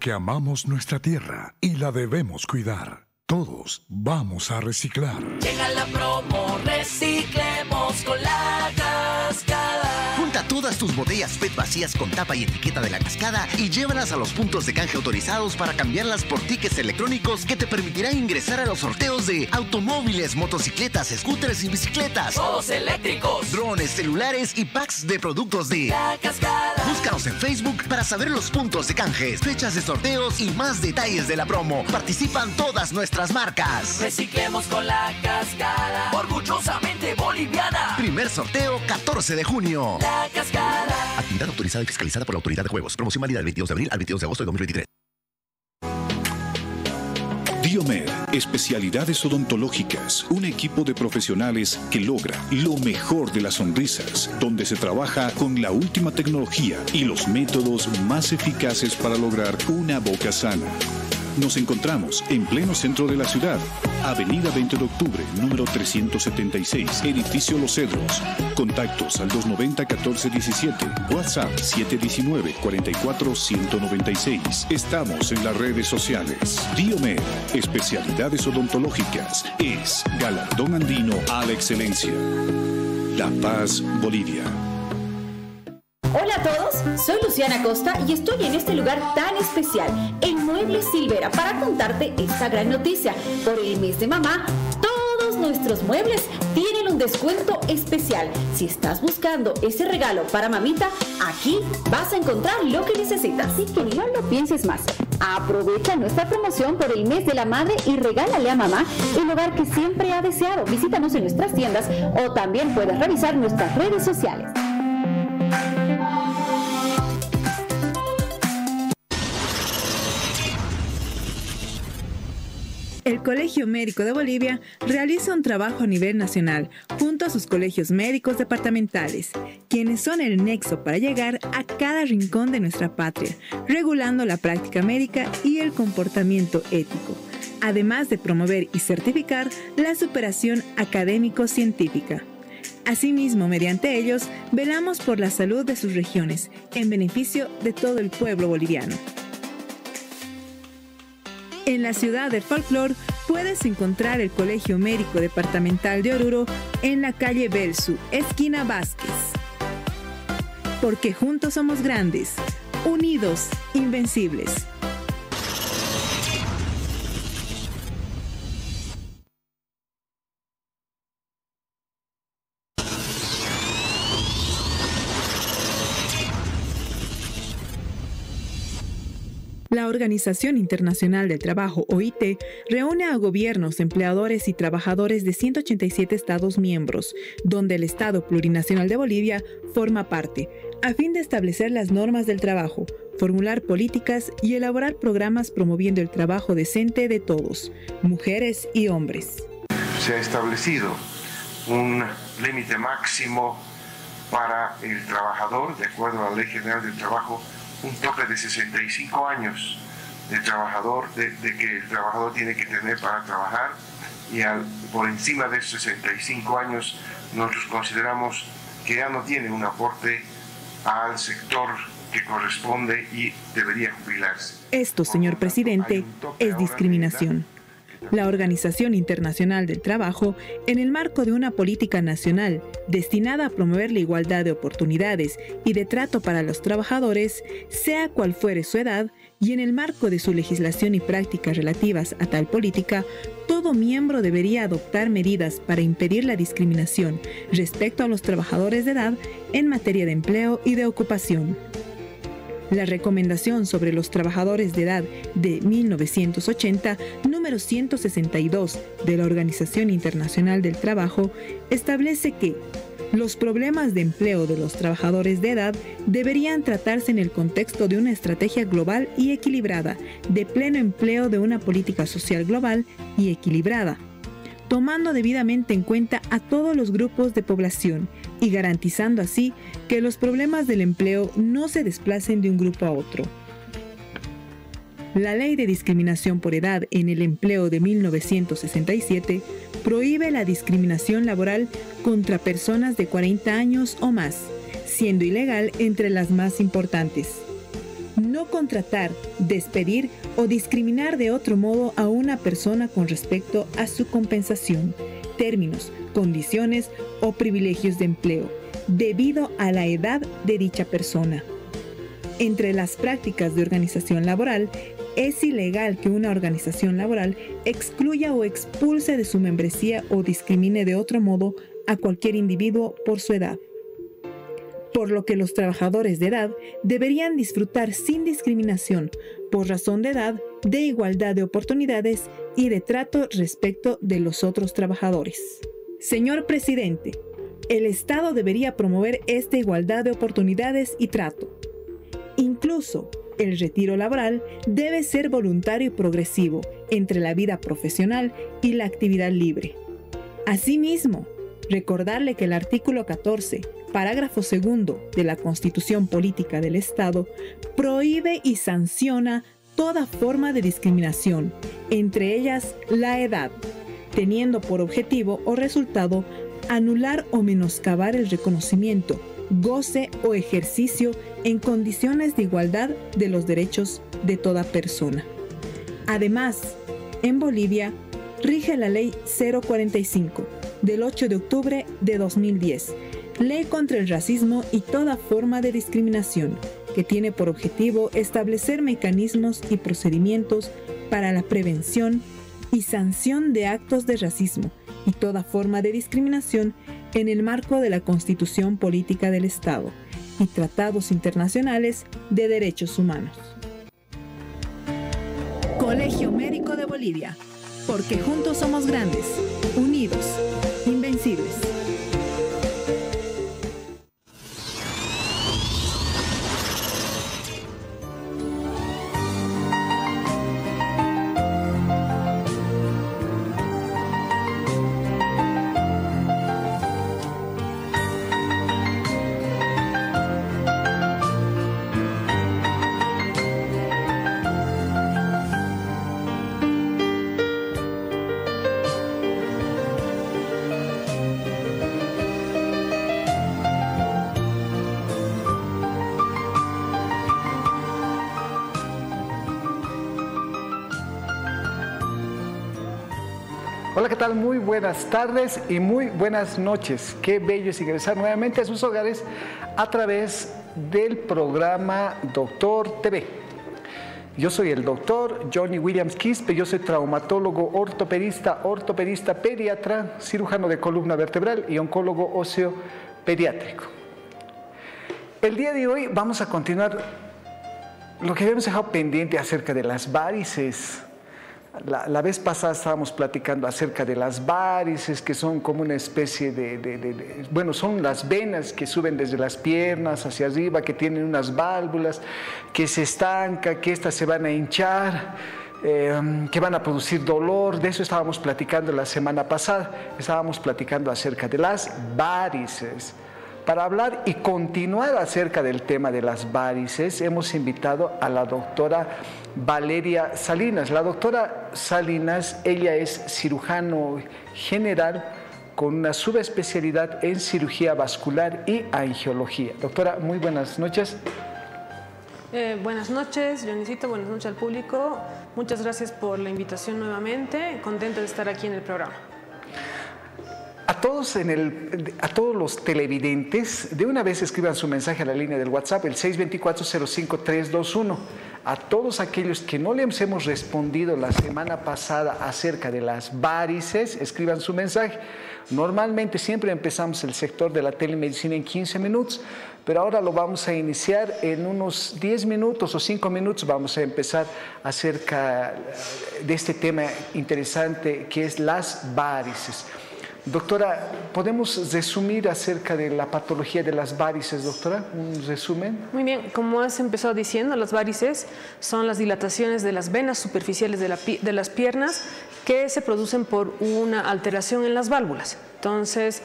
porque amamos nuestra tierra y la debemos cuidar. Todos vamos a reciclar. Llega la promo, reciclemos con La Cascada. Junta todas tus botellas PET vacías con tapa y etiqueta de La Cascada y llévalas a los puntos de canje autorizados para cambiarlas por tickets electrónicos que te permitirán ingresar a los sorteos de automóviles, motocicletas, scooters y bicicletas, Todos eléctricos, drones, celulares y packs de productos de La Cascada. Búscanos en Facebook para saber los puntos de canjes, fechas de sorteos y más detalles de la promo. Participan todas nuestras marcas. Reciclemos con La Cascada, orgullosamente boliviana. Primer sorteo 14 de junio. La Cascada. Actividad autorizada y fiscalizada por la Autoridad de Juegos. Promoción válida del 22 de abril al 22 de agosto de 2023. Diomed, especialidades odontológicas, un equipo de profesionales que logra lo mejor de las sonrisas, donde se trabaja con la última tecnología y los métodos más eficaces para lograr una boca sana. Nos encontramos en pleno centro de la ciudad, Avenida 20 de Octubre, número 376, Edificio Los Cedros. Contactos al 290-1417, WhatsApp 719-44-196. Estamos en las redes sociales. Diomed, especialidades odontológicas, es galardón andino a la excelencia. La Paz, Bolivia. Hola a todos, soy Luciana Costa y estoy en este lugar tan especial, en Muebles Silvera, para contarte esta gran noticia. Por el mes de mamá, todos nuestros muebles tienen un descuento especial. Si estás buscando ese regalo para mamita, aquí vas a encontrar lo que necesitas. Así que no lo pienses más. Aprovecha nuestra promoción por el mes de la madre y regálale a mamá el hogar que siempre ha deseado. Visítanos en nuestras tiendas o también puedes revisar nuestras redes sociales. El Colegio Médico de Bolivia realiza un trabajo a nivel nacional junto a sus colegios médicos departamentales, quienes son el nexo para llegar a cada rincón de nuestra patria, regulando la práctica médica y el comportamiento ético, además de promover y certificar la superación académico-científica. Asimismo, mediante ellos, velamos por la salud de sus regiones, en beneficio de todo el pueblo boliviano. En la ciudad de Folklore puedes encontrar el Colegio Médico Departamental de Oruro en la calle Belsu, esquina Vázquez. Porque juntos somos grandes, unidos, invencibles. La Organización Internacional del Trabajo, OIT, reúne a gobiernos, empleadores y trabajadores de 187 estados miembros, donde el Estado Plurinacional de Bolivia forma parte, a fin de establecer las normas del trabajo, formular políticas y elaborar programas promoviendo el trabajo decente de todos, mujeres y hombres. Se ha establecido un límite máximo para el trabajador, de acuerdo a la Ley General del Trabajo, un tope de 65 años de trabajador, de que el trabajador tiene que tener para trabajar, y por encima de esos 65 años nosotros consideramos que ya no tiene un aporte al sector que corresponde y debería jubilarse. Esto, señor presidente, es discriminación. La Organización Internacional del Trabajo, en el marco de una política nacional destinada a promover la igualdad de oportunidades y de trato para los trabajadores, sea cual fuere su edad, y en el marco de su legislación y prácticas relativas a tal política, todo miembro debería adoptar medidas para impedir la discriminación respecto a los trabajadores de edad en materia de empleo y de ocupación. La Recomendación sobre los Trabajadores de Edad de 1980, número 162 de la Organización Internacional del Trabajo, establece que los problemas de empleo de los trabajadores de edad deberían tratarse en el contexto de una estrategia global y equilibrada, de pleno empleo de una política social global y equilibrada, tomando debidamente en cuenta a todos los grupos de población y garantizando así que los problemas del empleo no se desplacen de un grupo a otro. La Ley de Discriminación por Edad en el Empleo de 1967 prohíbe la discriminación laboral contra personas de 40 años o más, siendo ilegal entre las más importantes: No contratar, despedir o discriminar de otro modo a una persona con respecto a su compensación, términos, condiciones o privilegios de empleo, debido a la edad de dicha persona. Entre las prácticas de organización laboral, es ilegal que una organización laboral excluya o expulse de su membresía o discrimine de otro modo a cualquier individuo por su edad. Por lo que los trabajadores de edad deberían disfrutar sin discriminación, por razón de edad, de igualdad de oportunidades y de trato respecto de los otros trabajadores. Señor Presidente, el Estado debería promover esta igualdad de oportunidades y trato. Incluso, el retiro laboral debe ser voluntario y progresivo entre la vida profesional y la actividad libre. Asimismo, recordarle que el artículo 14, parágrafo 2 de la Constitución Política del Estado prohíbe y sanciona toda forma de discriminación, entre ellas la edad, teniendo por objetivo o resultado anular o menoscabar el reconocimiento, goce o ejercicio en condiciones de igualdad de los derechos de toda persona. Además, en Bolivia rige la Ley 045 del 8 de octubre de 2010, Ley contra el racismo y toda forma de discriminación, que tiene por objetivo establecer mecanismos y procedimientos para la prevención y sanción de actos de racismo y toda forma de discriminación en el marco de la Constitución Política del Estado y tratados internacionales de derechos humanos. Colegio Médico de Bolivia, porque juntos somos grandes, unidos, invencibles. Hola, ¿qué tal? Muy buenas tardes y muy buenas noches. Qué bello es ingresar nuevamente a sus hogares a través del programa Doctor TV. Yo soy el doctor Johnny Williams Quispe, yo soy traumatólogo, ortopedista pediatra, cirujano de columna vertebral y oncólogo óseo pediátrico. El día de hoy vamos a continuar lo que habíamos dejado pendiente acerca de las varices. La vez pasada estábamos platicando acerca de las varices, que son como una especie bueno, son las venas que suben desde las piernas hacia arriba, que tienen unas válvulas, que se estancan, que estas se van a hinchar, que van a producir dolor. De eso estábamos platicando la semana pasada. Estábamos platicando acerca de las varices. Para hablar y continuar acerca del tema de las varices, hemos invitado a la doctora Valeria Salinas. La doctora Salinas, ella es cirujano general con una subespecialidad en cirugía vascular y angiología. Doctora, muy buenas noches. Buenas noches, Dionisito, buenas noches al público. Muchas gracias por la invitación nuevamente. Contento de estar aquí en el programa. A todos los televidentes, de una vez escriban su mensaje a la línea del WhatsApp, el 624-05-321. A todos aquellos que no les hemos respondido la semana pasada acerca de las varices, escriban su mensaje. Normalmente siempre empezamos el sector de la telemedicina en 15 minutos, pero ahora lo vamos a iniciar en unos 10 minutos o 5 minutos. Vamos a empezar acerca de este tema interesante que es las varices. Doctora, ¿podemos resumir acerca de la patología de las varices, doctora? ¿Un resumen? Muy bien, como has empezado diciendo, las varices son las dilataciones de las venas superficiales de las piernas que se producen por una alteración en las válvulas. Entonces,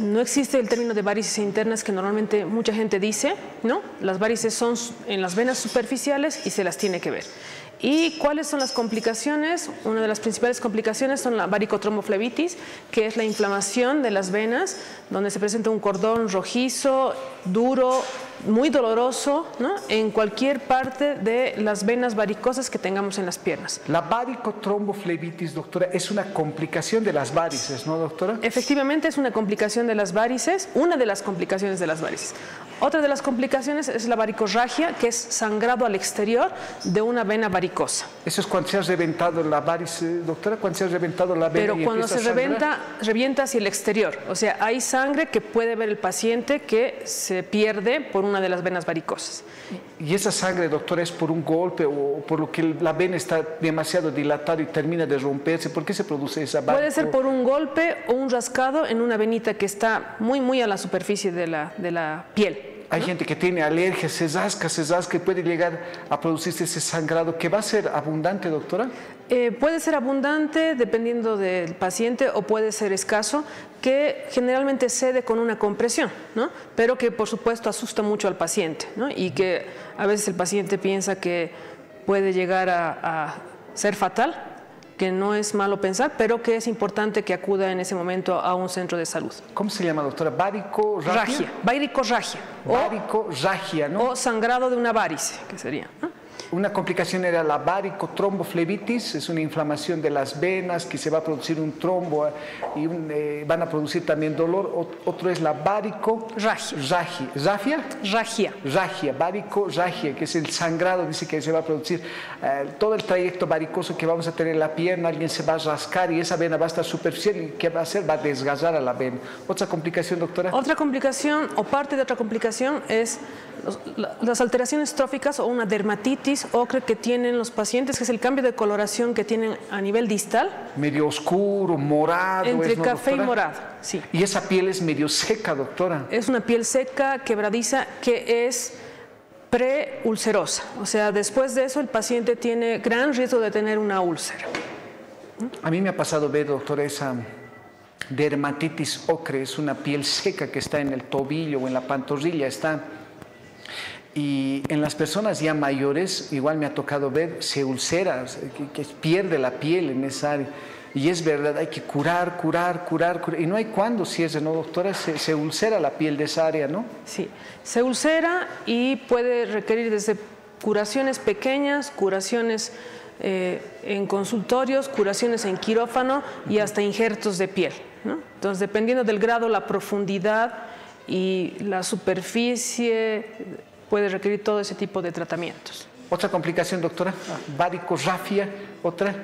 no existe el término de varices internas que normalmente mucha gente dice, ¿no? Las varices son en las venas superficiales y se las tiene que ver. ¿Y cuáles son las complicaciones? Una de las principales complicaciones son la varicotromboflebitis, que es la inflamación de las venas, donde se presenta un cordón rojizo, duro, muy doloroso, ¿no?, en cualquier parte de las venas varicosas que tengamos en las piernas. La varicotromboflebitis, doctora, es una complicación de las varices, ¿no, doctora? Efectivamente, es una complicación de las varices, una de las complicaciones de las varices. Otra de las complicaciones es la varicorragia, que es sangrado al exterior de una vena varicosa. Eso es cuando se ha reventado la varice, doctora, cuando se ha reventado la vena. Pero cuando se revienta hacia el exterior, o sea, hay sangre que puede ver el paciente que se pierde por una de las venas varicosas. ¿Y esa sangre, doctora, es por un golpe o por lo que la vena está demasiado dilatada y termina de romperse? ¿Por qué se produce esa varico? Puede ser por un golpe o un rascado en una venita que está muy a la superficie de la piel. Hay gente que tiene alergia, se rasca y puede llegar a producirse ese sangrado, que va a ser abundante, doctora. Puede ser abundante dependiendo del paciente o puede ser escaso, que generalmente cede con una compresión, ¿no?, pero que por supuesto asusta mucho al paciente, ¿no?, y que a veces el paciente piensa que puede llegar a ser fatal, que no es malo pensar, pero que es importante que acuda en ese momento a un centro de salud. ¿Cómo se llama, doctora? ¿Varicorragia? Varicorragia. Varicorragia, ¿no? O sangrado de una varice, que sería, ¿no? Una complicación era la varicotromboflebitis, es una inflamación de las venas que se va a producir un trombo y van a producir también dolor. Otro es la varicorragia. Varicorragia, que es el sangrado, dice que se va a producir todo el trayecto varicoso que vamos a tener en la pierna, alguien se va a rascar y esa vena va a estar superficial y ¿qué va a hacer? Va a desgarrar a la vena. ¿Otra complicación, doctora? Otra complicación o parte de otra complicación es las alteraciones tróficas o una dermatitis ocre que tienen los pacientes, que es el cambio de coloración que tienen a nivel distal. Medio oscuro, morado. Entre café y morado, sí. Y esa piel es medio seca, doctora. Es una piel seca, quebradiza, que es preulcerosa. O sea, después de eso el paciente tiene gran riesgo de tener una úlcera. A mí me ha pasado ver, doctora, esa dermatitis ocre, es una piel seca que está en el tobillo o en la pantorrilla, está. Y en las personas ya mayores, igual me ha tocado ver, se ulcera, que pierde la piel en esa área. Y es verdad, hay que curar. Y no hay cuándo cierre, ¿no, doctora? Se ulcera la piel de esa área, ¿no? Sí, se ulcera y puede requerir desde curaciones pequeñas, curaciones en consultorios, curaciones en quirófano y hasta injertos de piel, ¿no? Entonces, dependiendo del grado, la profundidad y la superficie, puede requerir todo ese tipo de tratamientos. ¿Otra complicación, doctora? Varicorragia, ¿otra?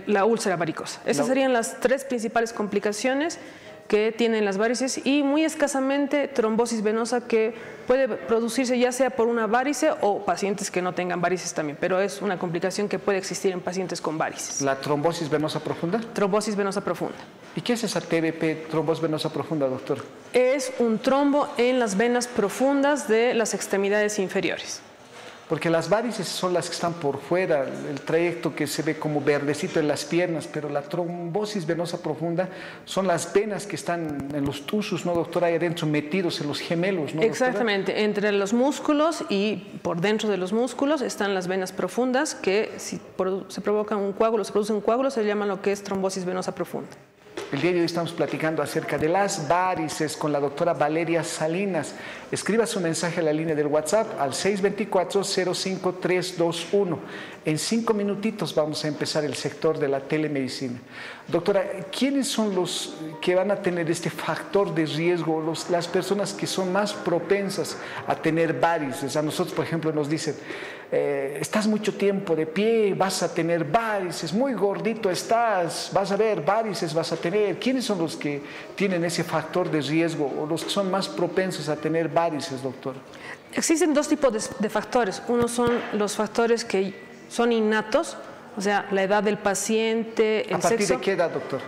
La úlcera varicosa. Esas serían las tres principales complicaciones que tienen las varices y muy escasamente trombosis venosa, que puede producirse ya sea por una varice o pacientes que no tengan varices también, pero es una complicación que puede existir en pacientes con varices. ¿La trombosis venosa profunda? Trombosis venosa profunda. ¿Y qué es esa TVP, trombosis venosa profunda, doctor? Es un trombo en las venas profundas de las extremidades inferiores. Porque las varices son las que están por fuera, el trayecto que se ve como verdecito en las piernas, pero la trombosis venosa profunda son las venas que están en los tusus, ¿no, doctora? Ahí adentro metidos en los gemelos, ¿no, doctora? Exactamente, entre los músculos y por dentro de los músculos están las venas profundas que si se provocan un coágulo, se produce un coágulo, se llama lo que es trombosis venosa profunda. El día de hoy estamos platicando acerca de las varices con la doctora Valeria Salinas. Escriba su mensaje a la línea del WhatsApp al 624-05321. En 5 minutitos vamos a empezar el sector de la telemedicina. Doctora, ¿quiénes son los que van a tener este factor de riesgo? Las personas que son más propensas a tener varices. A nosotros, por ejemplo, nos dicen, estás mucho tiempo de pie, vas a tener varices, muy gordito estás, vas a ver varices, vas a tener. ¿Quiénes son los que tienen ese factor de riesgo o los que son más propensos a tener varices, doctor? Existen dos tipos de factores. Uno son los factores que son innatos, o sea, la edad del paciente, el sexo. ¿A partir de qué edad, doctor?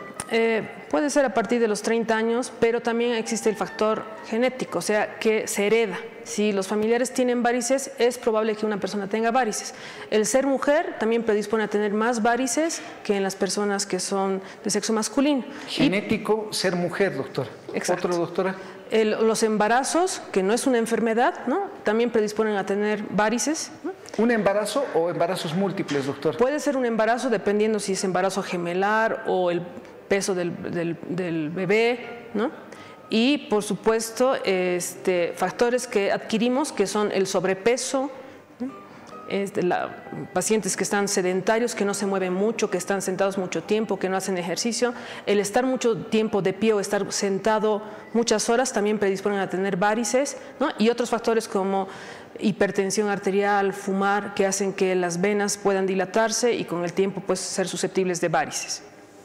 Puede ser a partir de los 30 años, pero también existe el factor genético, o sea, que se hereda. Si los familiares tienen varices, es probable que una persona tenga varices. El ser mujer también predispone a tener más varices que en las personas que son de sexo masculino. Genético, ser mujer, doctor. Exacto. ¿Otro, doctora? Los embarazos, que no es una enfermedad, ¿no? También predisponen a tener varices, ¿no? ¿Un embarazo o embarazos múltiples, doctor? Puede ser un embarazo dependiendo si es embarazo gemelar o el peso del bebé, ¿no? Y por supuesto factores que adquirimos que son el sobrepeso, pacientes que están sedentarios, que no se mueven mucho, que están sentados mucho tiempo, que no hacen ejercicio. El estar mucho tiempo de pie o estar sentado muchas horas también predisponen a tener varices, ¿no? Y otros factores como hipertensión arterial, fumar, que hacen que las venas puedan dilatarse y con el tiempo pues ser susceptibles de varices.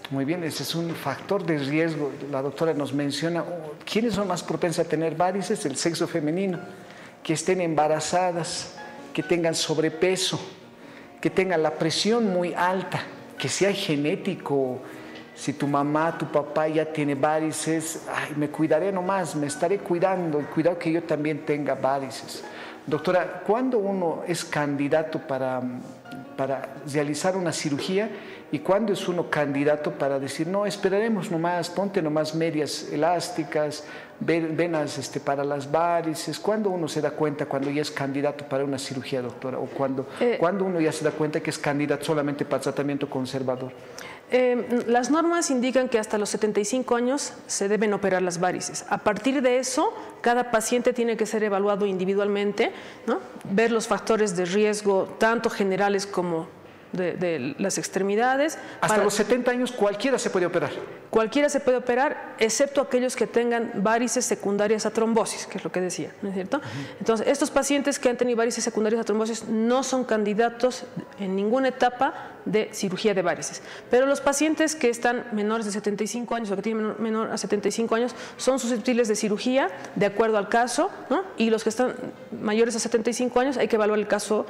Muy bien, ese es un factor de riesgo. La doctora nos menciona, ¿quiénes son más propensos a tener varices? El sexo femenino, que estén embarazadas, que tengan sobrepeso, que tengan la presión muy alta, que sea genético. Si tu mamá, tu papá ya tiene varices, ay, me cuidaré nomás, me estaré cuidando, y cuidado que yo también tenga varices. Doctora, ¿cuándo uno es candidato para realizar una cirugía y cuándo es uno candidato para decir, no, esperaremos nomás, ponte nomás medias elásticas, venas para las varices? ¿Cuándo uno se da cuenta cuando ya es candidato para una cirugía, doctora? ¿O cuándo uno ya se da cuenta que es candidato solamente para tratamiento conservador? Las normas indican que hasta los 75 años se deben operar las varices. A partir de eso, cada paciente tiene que ser evaluado individualmente, ¿no? Ver los factores de riesgo, tanto generales como de las extremidades. Hasta los 70 años cualquiera se puede operar. Cualquiera se puede operar, excepto aquellos que tengan varices secundarias a trombosis, que es lo que decía, ¿no es cierto? Entonces, estos pacientes que han tenido varices secundarias a trombosis no son candidatos en ninguna etapa de cirugía de varices. Pero los pacientes que están menores de 75 años o que tienen menor a 75 años son susceptibles de cirugía de acuerdo al caso, ¿no? Y los que están mayores a 75 años hay que evaluar el caso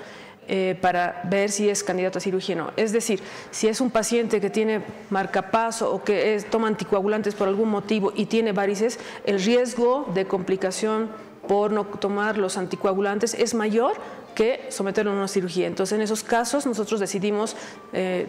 para ver si es candidato a cirugía o no. Es decir, si es un paciente que tiene marcapaso o que toma anticoagulantes por algún motivo y tiene varices, el riesgo de complicación por no tomar los anticoagulantes es mayor que someterlo a una cirugía. Entonces, en esos casos nosotros decidimos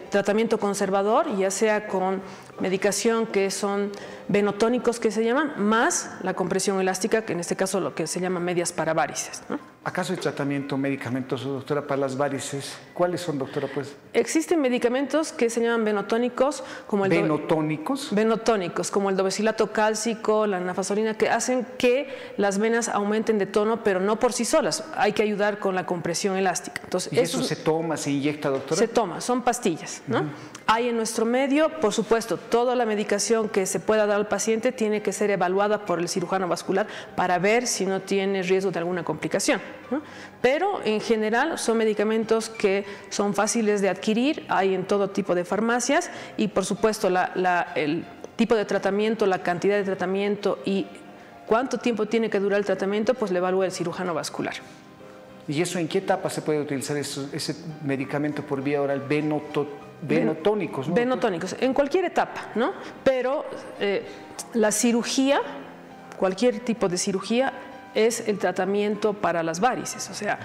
tratamiento conservador, ya sea con medicación que son venotónicos que se llaman, más la compresión elástica, que en este caso lo que se llama medias para varices, ¿no? ¿Acaso hay tratamiento medicamentoso, doctora, para las varices? ¿Cuáles son, doctora? Pues existen medicamentos que se llaman venotónicos, como el ¿venotónicos? Venotónicos, como el dovecilato cálcico, la nafasolina, que hacen que las venas aumenten de tono, pero no por sí solas. Hay que ayudar con la compresión elástica. Entonces, ¿y eso se toma, se inyecta, doctora? Se toma, son pastillas, ¿no? Hay en nuestro medio, por supuesto, toda la medicación que se pueda dar al paciente tiene que ser evaluada por el cirujano vascular para ver si no tiene riesgo de alguna complicación, ¿no? Pero en general son medicamentos que son fáciles de adquirir, hay en todo tipo de farmacias y por supuesto el tipo de tratamiento, la cantidad de tratamiento y cuánto tiempo tiene que durar el tratamiento, pues le evalúa el cirujano vascular. ¿Y eso en qué etapa se puede utilizar ese medicamento por vía oral? Venotónicos, ¿no? Venotónicos, en cualquier etapa, ¿no? Pero la cirugía, cualquier tipo de cirugía, es el tratamiento para las varices. O sea,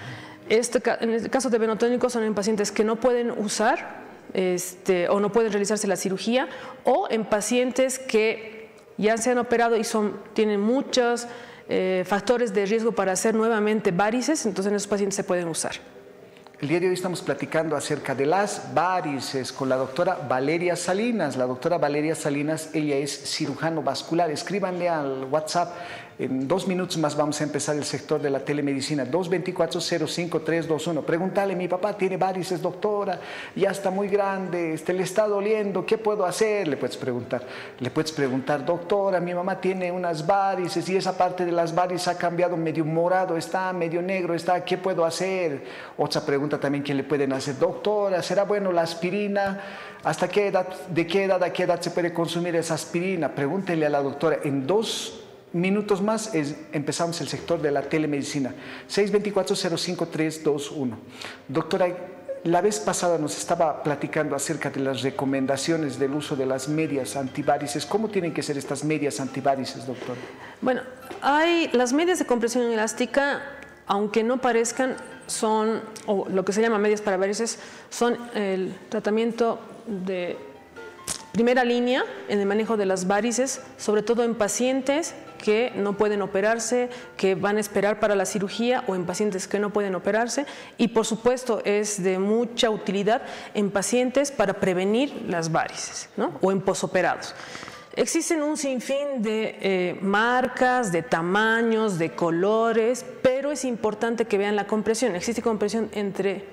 en el caso de venotónicos son en pacientes que no pueden usar o no pueden realizarse la cirugía, o en pacientes que ya se han operado y tienen muchos factores de riesgo para hacer nuevamente varices, entonces en esos pacientes se pueden usar. El día de hoy estamos platicando acerca de las varices con la doctora Valeria Salinas. La doctora Valeria Salinas, ella es cirujano vascular. Escríbanle al WhatsApp. En 2 minutos más vamos a empezar el sector de la telemedicina. 224-05321. Pregúntale, mi papá tiene varices, doctora, ya está muy grande, le está doliendo, ¿qué puedo hacer? Le puedes preguntar. Le puedes preguntar, doctora, mi mamá tiene unas varices y esa parte de las varices ha cambiado medio morado, está medio negro, ¿qué puedo hacer? Otra pregunta también que le pueden hacer, doctora, ¿será bueno la aspirina? ¿Hasta qué edad, de qué edad a qué edad se puede consumir esa aspirina? Pregúntenle a la doctora. En 2 minutos más empezamos el sector de la telemedicina. 624-05321. Doctora, la vez pasada nos estaba platicando acerca de las recomendaciones del uso de las medias antivarices. ¿Cómo tienen que ser estas medias antivarices, doctor? Bueno, las medias de compresión elástica, aunque no parezcan, son, o lo que se llama medias para varices, son el tratamiento de primera línea en el manejo de las varices, sobre todo en pacientes que no pueden operarse, que van a esperar para la cirugía, o en pacientes que no pueden operarse, y por supuesto es de mucha utilidad en pacientes para prevenir las varices, ¿no? O en posoperados. Existen un sinfín de marcas, de tamaños, de colores, pero es importante que vean la compresión. Existe compresión entre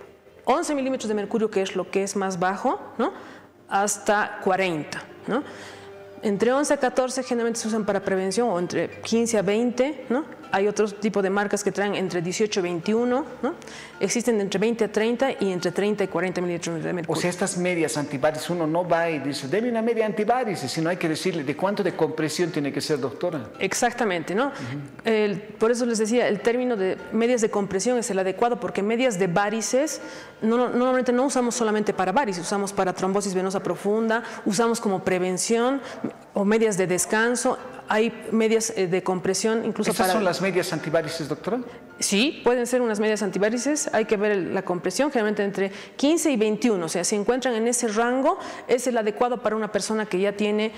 11 milímetros de mercurio, que es lo que es más bajo, ¿no? Hasta 40, ¿no? Entre 11 a 14 generalmente se usan para prevención, o entre 15 a 20, ¿no? Hay otros tipos de marcas que traen entre 18 y 21, ¿no? Existen entre 20 a 30 y entre 30 y 40 mililitros de mercurio. O sea, estas medias antivarices, uno no va y dice, deme una media antivarices, sino hay que decirle de cuánto de compresión tiene que ser, doctora. Exactamente, ¿no? Por eso les decía, el término de medias de compresión es el adecuado, porque medias de varices normalmente no usamos solamente para varices, usamos para trombosis venosa profunda, usamos como prevención, o medias de descanso. Hay medias de compresión incluso para... ¿Estas son las medias antivarices, doctora? Sí, pueden ser unas medias antivarices. Hay que ver la compresión, generalmente entre 15 y 21. O sea, si encuentran en ese rango, es el adecuado para una persona que ya tiene...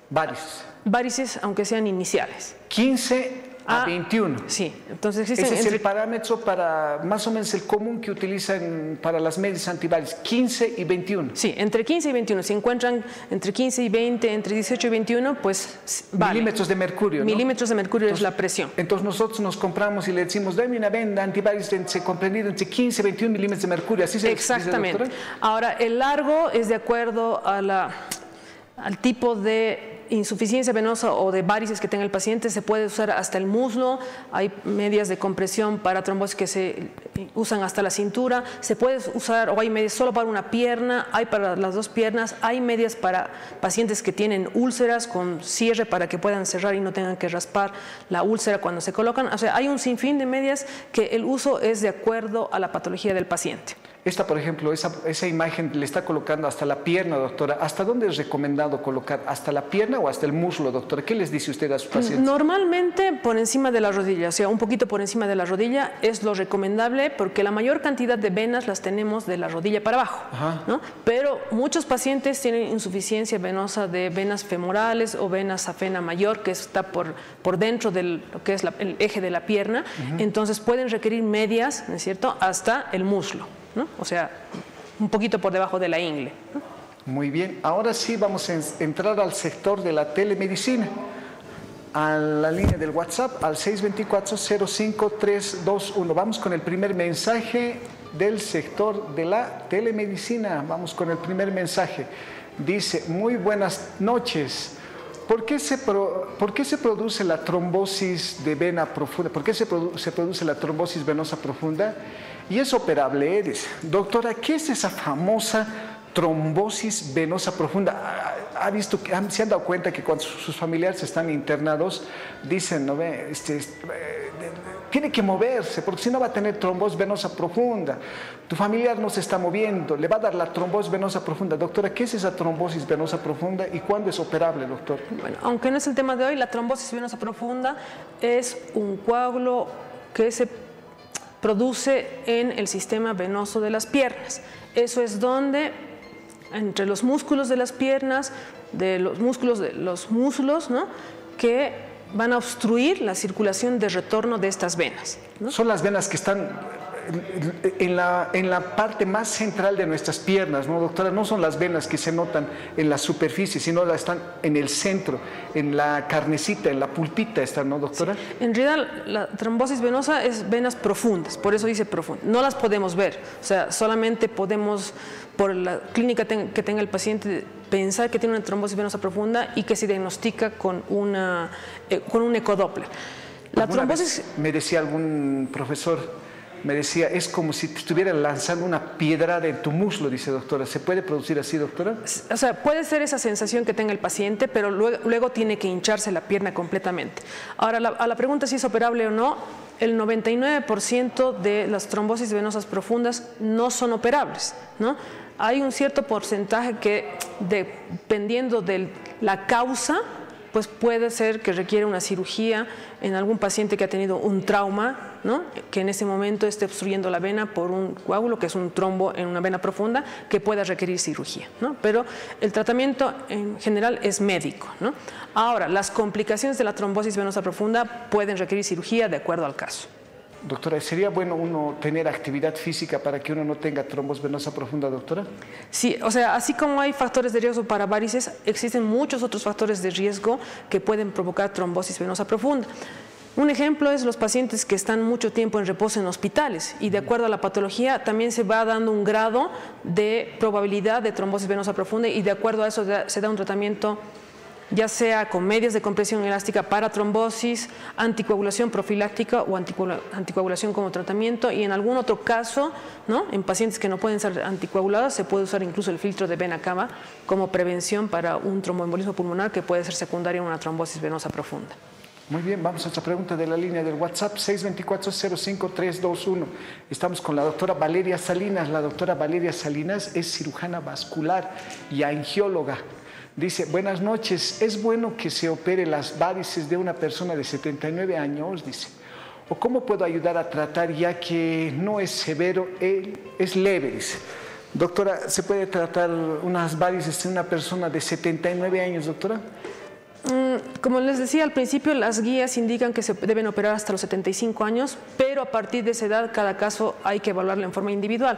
varices, aunque sean iniciales. 15 a 21. Sí, entonces existen... Ese es el parámetro para, más o menos el común que utilizan para las medias antivarices, 15 y 21. Sí, entre 15 y 21. Si encuentran entre 15 y 20, entre 18 y 21, pues vale. Milímetros de mercurio, ¿no? Milímetros de mercurio entonces, es la presión. Entonces nosotros nos compramos y le decimos, dame una venda antivarices comprendida entre 15 y 21 milímetros de mercurio. ¿Así se Exactamente. Dice, doctora? Ahora, el largo es de acuerdo a al tipo de insuficiencia venosa o de varices que tenga el paciente. Se puede usar hasta el muslo, hay medias de compresión para trombosis que se usan hasta la cintura, se puede usar, o hay medias solo para una pierna, hay para las dos piernas, hay medias para pacientes que tienen úlceras con cierre para que puedan cerrar y no tengan que raspar la úlcera cuando se colocan. O sea, hay un sinfín de medias que el uso es de acuerdo a la patología del paciente. Esta, por ejemplo, esa imagen le está colocando hasta la pierna, doctora. ¿Hasta dónde es recomendado colocar? ¿Hasta la pierna o hasta el muslo, doctora? ¿Qué les dice usted a sus pacientes? Normalmente por encima de la rodilla, o sea, un poquito por encima de la rodilla es lo recomendable, porque la mayor cantidad de venas las tenemos de la rodilla para abajo, ¿no? Pero muchos pacientes tienen insuficiencia venosa de venas femorales o vena safena mayor, que está por dentro de lo que es el eje de la pierna. Entonces pueden requerir medias, ¿no es cierto?, hasta el muslo, ¿no? O sea, un poquito por debajo de la ingle, ¿no? Muy bien, ahora sí vamos a entrar al sector de la telemedicina, a la línea del WhatsApp al 624-05321. Vamos con el primer mensaje del sector de la telemedicina. Vamos con el primer mensaje. Dice, muy buenas noches. ¿Por qué se produce la trombosis de vena profunda? ¿Por qué se produce la trombosis venosa profunda? Y es operable, doctora, ¿qué es esa famosa trombosis venosa profunda? ¿Se han dado cuenta que cuando sus familiares están internados, dicen, ¿no ve? Tiene que moverse, porque si no va a tener trombosis venosa profunda. Tu familiar no se está moviendo, le va a dar la trombosis venosa profunda. Doctora, ¿qué es esa trombosis venosa profunda y cuándo es operable, doctor? Bueno, aunque no es el tema de hoy, la trombosis venosa profunda es un coágulo que se produce en el sistema venoso de las piernas. Eso es donde, entre los músculos de las piernas, de los músculos de los muslos, ¿no?, que van a obstruir la circulación de retorno de estas venas, ¿no? Son las venas que están en la parte más central de nuestras piernas, ¿no, doctora? No son las venas que se notan en la superficie, sino las están en el centro, en la carnecita, en la pulpita están, ¿no, doctora? Sí. En realidad, la trombosis venosa es venas profundas, por eso dice profunda. No las podemos ver, o sea, solamente podemos, por la clínica que tenga el paciente, pensar que tiene una trombosis venosa profunda y que se diagnostica con un ecodoppler. La trombosis... Me decía algún profesor, me decía, es como si te estuvieran lanzando una piedra en tu muslo, dice, doctora. ¿Se puede producir así, doctora? O sea, puede ser esa sensación que tenga el paciente, pero luego tiene que hincharse la pierna completamente. Ahora, a la pregunta si es operable o no, el 99% de las trombosis venosas profundas no son operables, ¿no? Hay un cierto porcentaje que, dependiendo de la causa, pues puede ser que requiera una cirugía en algún paciente que ha tenido un trauma, ¿no? Que en ese momento esté obstruyendo la vena por un coágulo, que es un trombo en una vena profunda, que pueda requerir cirugía, ¿no? Pero el tratamiento en general es médico, ¿no? Ahora, las complicaciones de la trombosis venosa profunda pueden requerir cirugía de acuerdo al caso. Doctora, ¿sería bueno uno tener actividad física para que uno no tenga trombosis venosa profunda, doctora? Sí, o sea, así como hay factores de riesgo para varices, existen muchos otros factores de riesgo que pueden provocar trombosis venosa profunda. Un ejemplo es los pacientes que están mucho tiempo en reposo en hospitales y de acuerdo a la patología también se va dando un grado de probabilidad de trombosis venosa profunda y de acuerdo a eso se da un tratamiento ya sea con medias de compresión elástica para trombosis, anticoagulación profiláctica o anticoagulación como tratamiento y en algún otro caso, ¿no? En pacientes que no pueden ser anticoagulados se puede usar incluso el filtro de vena cava como prevención para un tromboembolismo pulmonar que puede ser secundario a una trombosis venosa profunda. Muy bien, vamos a otra pregunta de la línea del WhatsApp 624-05321. Estamos con la doctora Valeria Salinas. La doctora Valeria Salinas es cirujana vascular y angióloga. Dice, buenas noches, ¿es bueno que se opere las varices de una persona de 79 años? Dice, ¿o cómo puedo ayudar a tratar ya que no es severo, es leve? Dice, doctora, ¿se puede tratar unas varices de una persona de 79 años, doctora? Como les decía al principio, las guías indican que se deben operar hasta los 75 años, pero a partir de esa edad cada caso hay que evaluarlo en forma individual.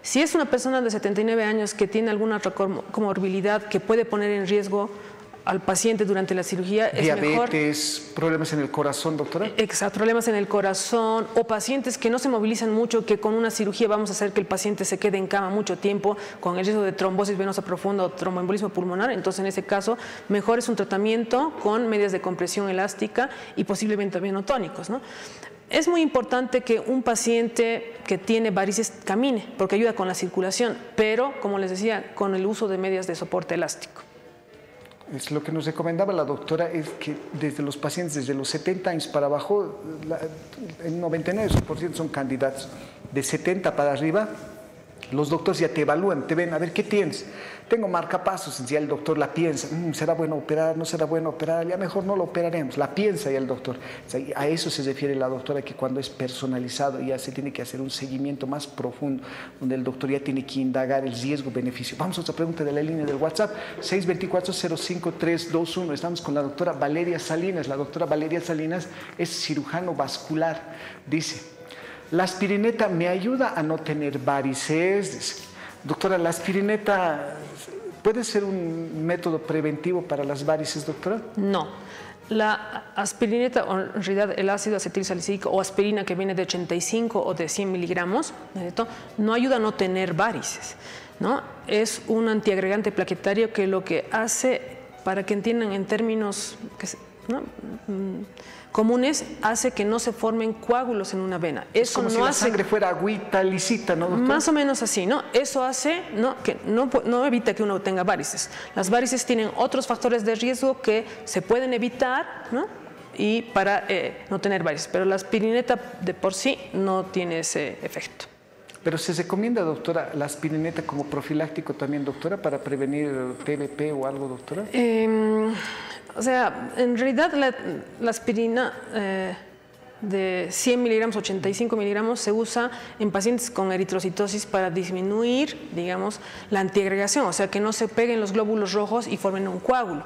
Si es una persona de 79 años que tiene alguna otra comorbilidad que puede poner en riesgo al paciente durante la cirugía, es mejor. Diabetes, problemas en el corazón, doctora. Exacto, problemas en el corazón o pacientes que no se movilizan mucho, que con una cirugía vamos a hacer que el paciente se quede en cama mucho tiempo con el riesgo de trombosis venosa profunda o tromboembolismo pulmonar. Entonces, en ese caso, mejor es un tratamiento con medias de compresión elástica y posiblemente también tónicos, ¿no? Es muy importante que un paciente que tiene varices camine, porque ayuda con la circulación, pero, como les decía, con el uso de medias de soporte elástico. Es lo que nos recomendaba la doctora, es que desde los pacientes desde los 70 años para abajo, el 99% son candidatos. De 70 para arriba, los doctores ya te evalúan, te ven, a ver, ¿qué tienes? Tengo marcapasos, ya el doctor la piensa, ¿será bueno operar? ¿No será bueno operar? Ya mejor no lo operaremos, la piensa ya el doctor. O sea, a eso se refiere la doctora, que cuando es personalizado ya se tiene que hacer un seguimiento más profundo, donde el doctor ya tiene que indagar el riesgo-beneficio. Vamos a otra pregunta de la línea del WhatsApp, 624-05321. Estamos con la doctora Valeria Salinas. La doctora Valeria Salinas es cirujano vascular. Dice, ¿la aspirineta me ayuda a no tener varices? Dice, doctora, ¿la aspirineta puede ser un método preventivo para las varices, doctora? No. La aspirineta, o en realidad el ácido acetilsalicílico o aspirina que viene de 85 o de 100 miligramos, no ayuda a no tener varices, ¿no? Es un antiagregante plaquetario que lo que hace, para que entiendan en términos comunes, hace que no se formen coágulos en una vena. Eso como no si la hace sangre fuera agüita lisita, ¿no, doctor? Más o menos así, ¿no? Eso hace, ¿no?, que no evita que uno tenga varices. Las varices tienen otros factores de riesgo que se pueden evitar, ¿no?, y para no tener varices. Pero la aspirineta de por sí no tiene ese efecto. Pero se recomienda, doctora, la aspirineta como profiláctico también, doctora, para prevenir TBP o algo, doctora. O sea, en realidad la aspirina de 100 miligramos, 85 miligramos se usa en pacientes con eritrocitosis para disminuir, digamos, la antiagregación, o sea, que no se peguen los glóbulos rojos y formen un coágulo.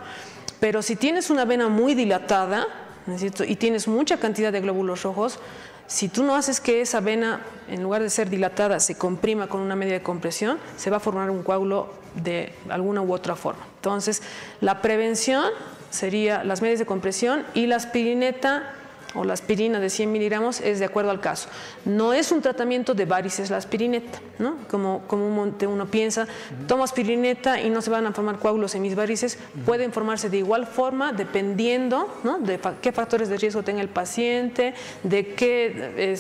Pero si tienes una vena muy dilatada, ¿no es cierto?, y tienes mucha cantidad de glóbulos rojos, si tú no haces que esa vena, en lugar de ser dilatada, se comprima con una media de compresión, se va a formar un coágulo de alguna u otra forma. Entonces, la prevención sería las medias de compresión, y la aspirineta o la aspirina de 100 miligramos es de acuerdo al caso. No es un tratamiento de varices la aspirineta, ¿no? Como uno piensa, tomo aspirineta y no se van a formar coágulos en mis varices. Pueden formarse de igual forma dependiendo, ¿no?, de qué factores de riesgo tenga el paciente, de qué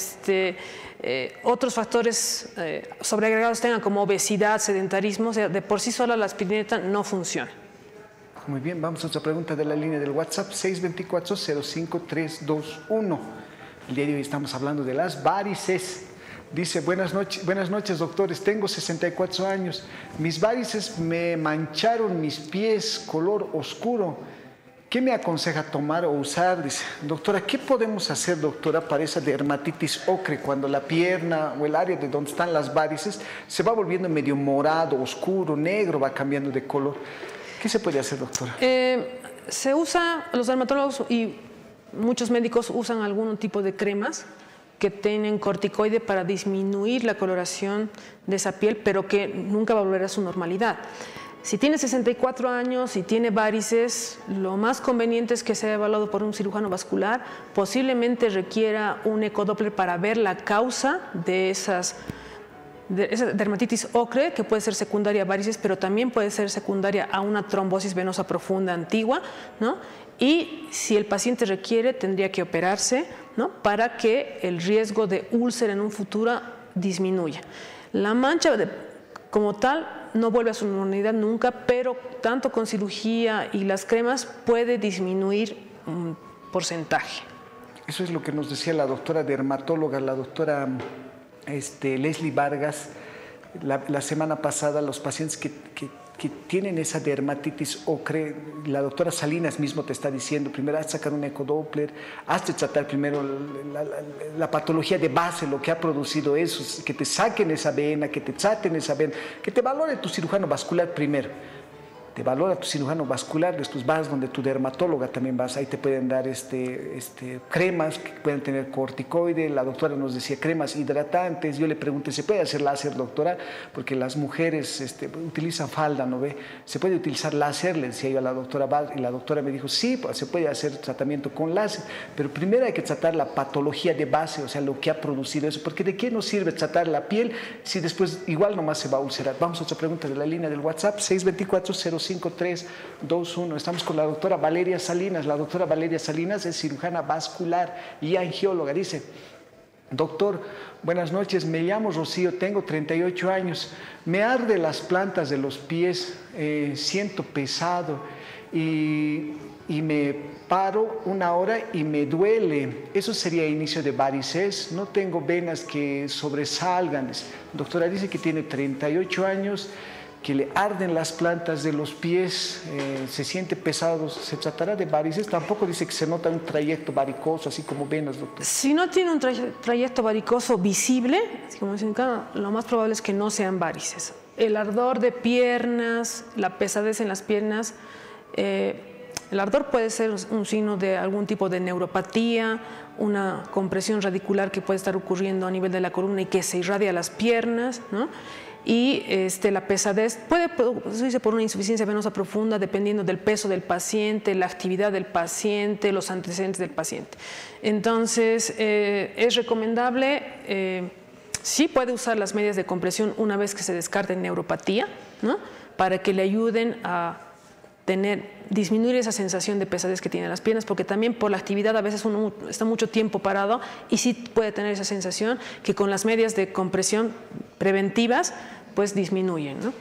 otros factores sobreagregados tengan, como obesidad, sedentarismo. O sea, de por sí sola la aspirineta no funciona. Muy bien, vamos a otra pregunta de la línea del WhatsApp, 624-05321. El día de hoy estamos hablando de las varices. Dice, buenas noches, doctores, tengo 64 años. Mis varices me mancharon mis pies color oscuro. ¿Qué me aconseja tomar o usar? Dice, doctora, ¿qué podemos hacer, doctora, para esa dermatitis ocre cuando la pierna o el área de donde están las varices se va volviendo medio morado, oscuro, negro, va cambiando de color? ¿Qué se puede hacer, doctora? Se usa, los dermatólogos y muchos médicos usan algún tipo de cremas que tienen corticoide para disminuir la coloración de esa piel, pero que nunca va a volver a su normalidad. Si tiene 64 años y tiene varices, lo más conveniente es que sea evaluado por un cirujano vascular, posiblemente requiera un ecodoppler para ver la causa de esa dermatitis ocre, que puede ser secundaria a varices, pero también puede ser secundaria a una trombosis venosa profunda antigua, ¿no? Y si el paciente requiere, tendría que operarse, ¿no? Para que el riesgo de úlcera en un futuro disminuya. La mancha como tal no vuelve a su normalidad nunca, pero tanto con cirugía y las cremas puede disminuir un porcentaje. Eso es lo que nos decía la doctora dermatóloga, la doctora Leslie Vargas, la semana pasada, los pacientes que tienen esa dermatitis ocre, la doctora Salinas mismo te está diciendo, primero has de sacar un ecodoppler, has de tratar primero la patología de base, lo que ha producido eso, que te saquen esa vena, que te traten esa vena, que te valore tu cirujano vascular primero. Te valora tu cirujano vascular, después vas donde tu dermatóloga también vas, ahí te pueden dar cremas que pueden tener corticoide, la doctora nos decía cremas hidratantes, yo le pregunté, ¿se puede hacer láser, doctora? Porque las mujeres utilizan falda, ¿no ve? ¿Se puede utilizar láser? Le decía yo a la doctora y la doctora me dijo, sí, pues se puede hacer tratamiento con láser, pero primero hay que tratar la patología de base, o sea, lo que ha producido eso, porque ¿de qué nos sirve tratar la piel si después igual nomás se va a ulcerar? Vamos a otra pregunta de la línea del WhatsApp, 624-05321. Estamos con la doctora Valeria Salinas. La doctora Valeria Salinas es cirujana vascular y angióloga. Dice, doctor, buenas noches, me llamo Rocío, tengo 38 años, me arde las plantas de los pies, siento pesado y me paro una hora y me duele. Eso sería inicio de varices, no tengo venas que sobresalgan. Doctora, dice que tiene 38 años, que le arden las plantas de los pies, se siente pesado. ¿Se tratará de varices? Tampoco dice que se nota un trayecto varicoso, así como venas, doctor. Si no tiene un trayecto varicoso visible, como dicen acá, lo más probable es que no sean varices. El ardor de piernas, la pesadez en las piernas, el ardor puede ser un signo de algún tipo de neuropatía, una compresión radicular que puede estar ocurriendo a nivel de la columna y que se irradia a las piernas, ¿no? Y la pesadez puede producirse por una insuficiencia venosa profunda dependiendo del peso del paciente, la actividad del paciente, los antecedentes del paciente. Entonces, es recomendable, sí puede usar las medias de compresión una vez que se descarte neuropatía, ¿no? Para que le ayuden a disminuir esa sensación de pesadez que tiene las piernas, porque también por la actividad a veces uno está mucho tiempo parado y sí puede tener esa sensación que con las medias de compresión preventivas pues disminuyen, ¿no?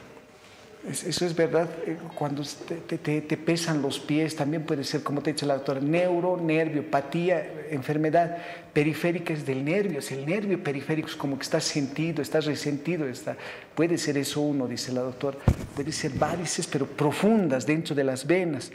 Eso es verdad, cuando te pesan los pies también puede ser, como te ha dicho la doctora, nerviopatía, enfermedad periférica es del nervio, el nervio periférico es como que está sentido, está resentido, puede ser eso uno, dice la doctora, puede ser varices pero profundas dentro de las venas.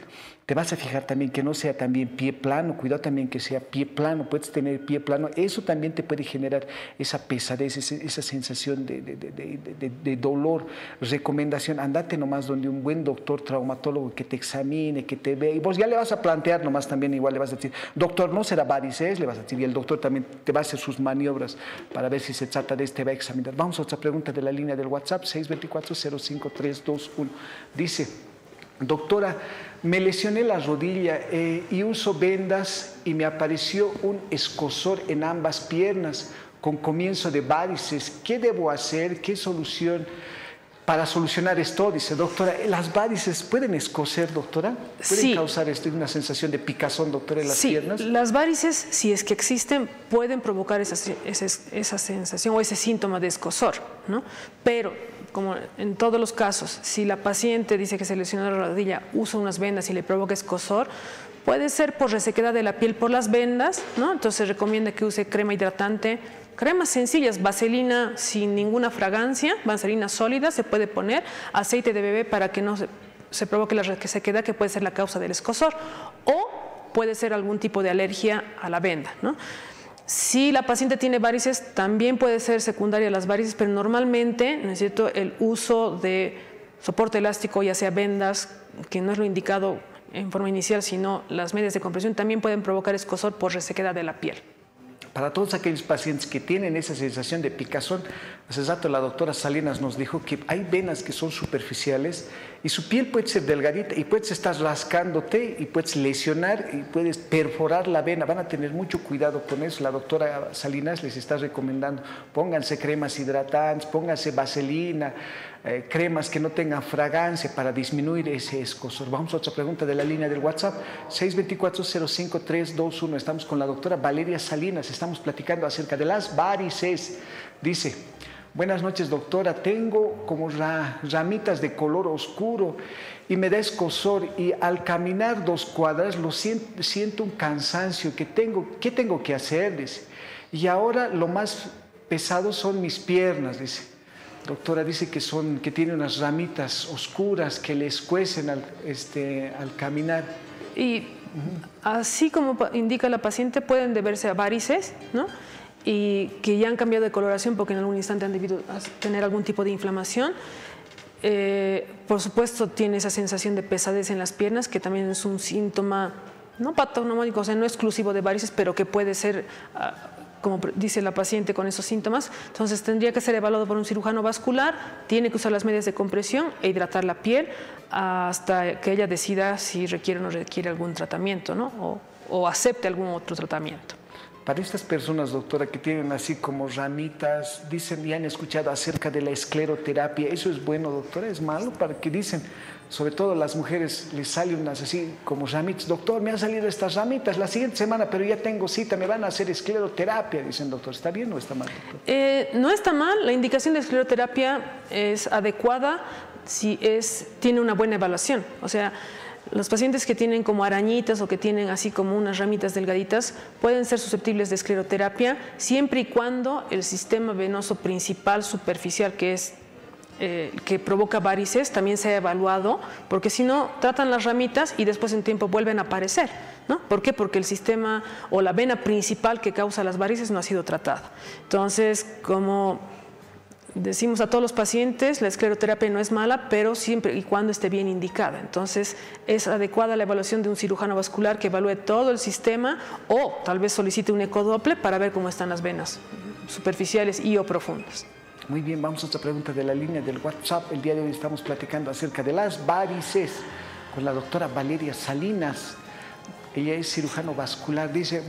Te vas a fijar también que no sea también pie plano, cuidado también que sea pie plano, puedes tener pie plano, eso también te puede generar esa pesadez, esa sensación de dolor. Recomendación, andate nomás donde un buen doctor traumatólogo que te examine, que te vea, y vos ya le vas a plantear nomás también, igual le vas a decir, doctor, ¿no será varices? Le vas a decir, y el doctor también te va a hacer sus maniobras para ver si se trata de va a examinar. Vamos a otra pregunta de la línea del WhatsApp, 624-05321. Dice, doctora, me lesioné la rodilla y uso vendas y me apareció un escozor en ambas piernas con comienzo de varices. ¿Qué debo hacer? ¿Qué solución para solucionar esto? Dice, doctora, ¿las varices pueden escocer, doctora? ¿Pueden causar una sensación de picazón, doctora, en las piernas? Sí, las varices, si es que existen, pueden provocar esa sensación o ese síntoma de escozor, ¿no? Pero como en todos los casos, si la paciente dice que se lesionó la rodilla, usa unas vendas y le provoca escozor, puede ser por resequedad de la piel por las vendas, ¿no? Entonces se recomienda que use crema hidratante, cremas sencillas, vaselina sin ninguna fragancia, vaselina sólida se puede poner, aceite de bebé para que no se se provoque la resequedad, que puede ser la causa del escozor, o puede ser algún tipo de alergia a la venda, ¿no? Si la paciente tiene varices, también puede ser secundaria a las varices, pero normalmente necesito el uso de soporte elástico, ya sea vendas, que no es lo indicado en forma inicial, sino las medias de compresión también pueden provocar escozor por resequedad de la piel. Para todos aquellos pacientes que tienen esa sensación de picazón, hace rato la doctora Salinas nos dijo que hay venas que son superficiales y su piel puede ser delgadita y puedes estar rascándote y puedes lesionar y puedes perforar la vena. Van a tener mucho cuidado con eso. La doctora Salinas les está recomendando, pónganse cremas hidratantes, pónganse vaselina, cremas que no tengan fragancia para disminuir ese escozor. Vamos a otra pregunta de la línea del WhatsApp, 624-05321. Estamos con la doctora Valeria Salinas, estamos platicando acerca de las varices. Dice: buenas noches, doctora, tengo como ramitas de color oscuro y me da escozor, y al caminar 2 cuadras siento un cansancio. ¿Qué tengo que hacer? Dice. Y ahora lo más pesado son mis piernas, dice. Doctora, dice que tiene unas ramitas oscuras que le escuecen al caminar. Y así como indica la paciente, pueden deberse a varices, ¿no? Y que ya han cambiado de coloración porque en algún instante han debido tener algún tipo de inflamación. Por supuesto, tiene esa sensación de pesadez en las piernas, que también es un síntoma no patognomónico, o sea, no exclusivo de varices, pero que puede ser, como dice la paciente, con esos síntomas. Entonces tendría que ser evaluado por un cirujano vascular, tiene que usar las medias de compresión e hidratar la piel hasta que ella decida si requiere o no requiere algún tratamiento, ¿no? O acepte algún otro tratamiento. Para estas personas, doctora, que tienen así como ramitas, dicen y han escuchado acerca de la escleroterapia, ¿eso es bueno, doctora? ¿Es malo? Para que dicen, sobre todo las mujeres, les salen unas así como ramitas. Doctor, me han salido estas ramitas la siguiente semana, pero ya tengo cita, me van a hacer escleroterapia. Dicen, doctor, ¿está bien o está mal, doctor? No está mal. La indicación de escleroterapia es adecuada si tiene una buena evaluación. O sea, los pacientes que tienen como arañitas o que tienen así como unas ramitas delgaditas pueden ser susceptibles de escleroterapia siempre y cuando el sistema venoso principal superficial, que es que provoca varices, también se ha evaluado, porque si no, tratan las ramitas y después en tiempo vuelven a aparecer, ¿no? ¿Por qué? Porque el sistema o la vena principal que causa las varices no ha sido tratada. Entonces, como decimos a todos los pacientes, la escleroterapia no es mala, pero siempre y cuando esté bien indicada. Entonces, es adecuada la evaluación de un cirujano vascular que evalúe todo el sistema, o tal vez solicite un ecodoppler para ver cómo están las venas superficiales y o profundas. Muy bien, vamos a otra pregunta de la línea del WhatsApp. El día de hoy estamos platicando acerca de las varices con la doctora Valeria Salinas. Ella es cirujano vascular. Dice,